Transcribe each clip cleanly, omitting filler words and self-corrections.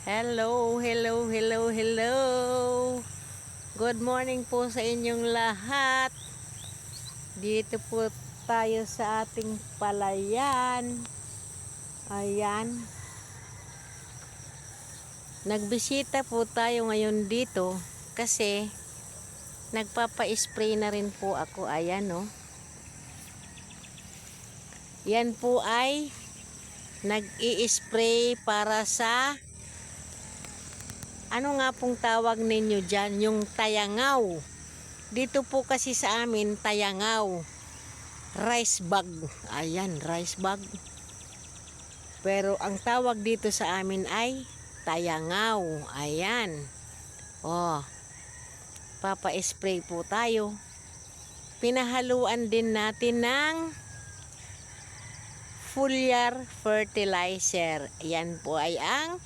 Hello, hello, hello, hello. Good morning po sa inyong lahat. Dito po tayo sa ating palayan. Ayan. Nagbisita po tayo ngayon dito kasi nagpapa-spray na rin po ako. Ayan, no. Yan po ay nag-i-spray para sa ano nga pong tawag ninyo dyan? Yung tayangaw. Dito po kasi sa amin, tayangaw. Rice bag. Ayan, rice bag. Pero ang tawag dito sa amin ay tayangaw. Ayan. Oh, papa-spray po tayo. Pinahaluan din natin ng foliar fertilizer. Ayan po ay ang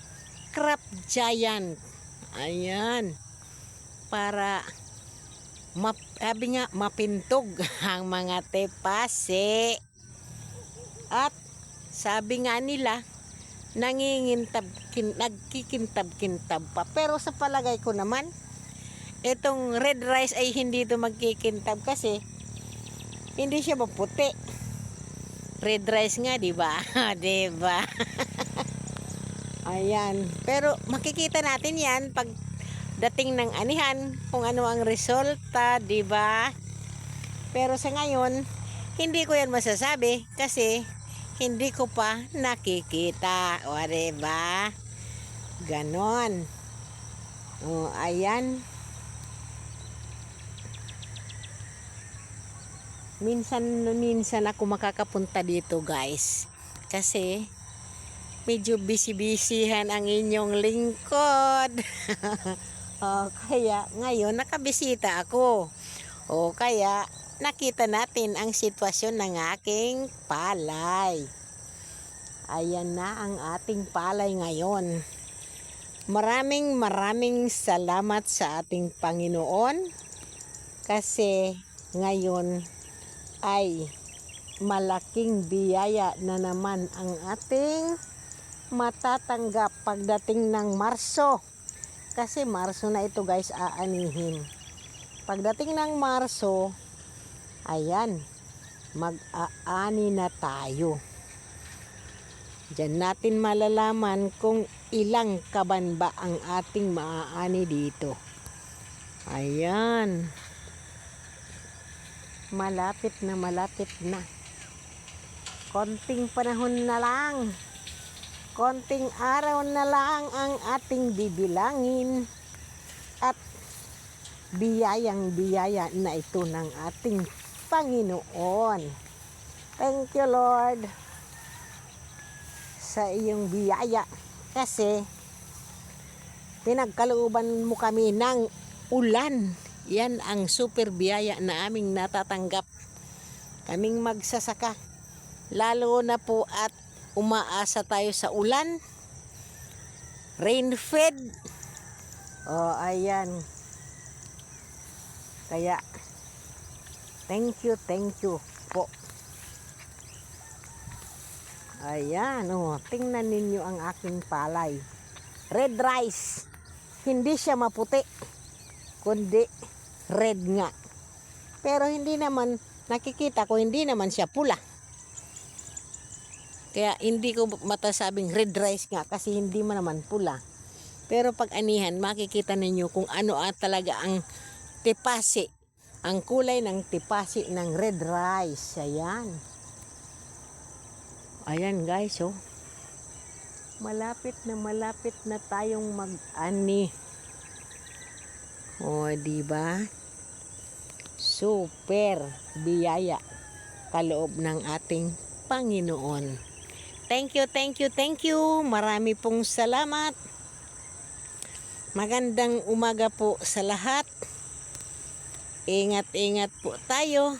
Crop Giant. Ayan. Para sabi nga mapintog ang mga tepase. At sabi nga nila nagkikintab-kintab pa. Pero sa palagay ko naman itong red rice ay hindi ito magkikintab kasi hindi siya maputi. Red rice nga, di ba? Di ba? Ayan. Pero makikita natin 'yan pag dating ng anihan kung ano ang resulta, di ba? Pero sa ngayon, hindi ko 'yan masasabi kasi hindi ko pa nakikita. O, di ba? Ganon. O, ayan. Minsan ako makakapunta dito, guys. Kasi medyo busy-busyhan ang inyong lingkod. Kaya ngayon nakabisita ako. Kaya nakita natin ang sitwasyon ng aking palay. Ayan na ang ating palay ngayon. Maraming salamat sa ating Panginoon kasi ngayon ay malaking biyaya na naman ang ating matatanggap pagdating ng Marso. Kasi Marso na ito, guys, aanihin. Pagdating ng Marso, ayan, mag-aani na tayo. Diyan natin malalaman kung ilang kaban ba ang ating maaani dito. Ayan. Malapit na. Konting panahon na lang. Konting araw na lang ang ating bibilangin at biyayang-biyaya na ito ng ating Panginoon. Thank you, Lord, sa iyong biyaya kasi pinagkalooban mo kami ng ulan. Yan ang super biyaya na aming natatanggap. Kaming magsasaka. Lalo na po at umaasa tayo sa ulan. Rain fed. Ayan. Kaya thank you po. Ayan, tingnan ninyo ang aking palay. Red rice. Hindi siya maputi, kundi red nga. Pero hindi naman, nakikita ko hindi naman siya pula. Kaya hindi ko matasabing red rice nga kasi hindi man naman pula. Pero pag anihan, makikita ninyo kung ano talaga ang tipasi. Ang kulay ng tipasi ng red rice. Ayan. Ayan, guys, malapit na tayong mag-ani. Diba? Super biyaya kaloob ng ating Panginoon. Thank you. Marami pong salamat. Magandang umaga po sa lahat. Ingat po tayo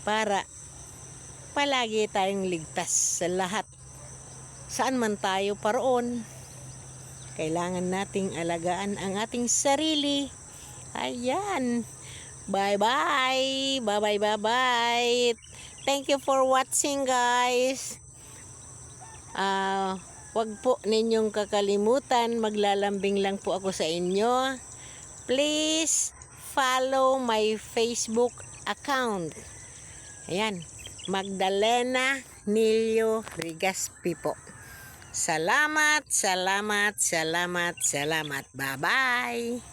para palagi tayong ligtas sa lahat. Saan man tayo paroon, kailangan nating alagaan ang ating sarili. Ayan. Bye-bye. Thank you for watching, guys. Huwag po ninyong kakalimutan, maglalambing lang po ako sa inyo. Please follow my Facebook account. Ayan, Magdalena Nilio Rigaspi po. Salamat, salamat, salamat, salamat. Bye-bye!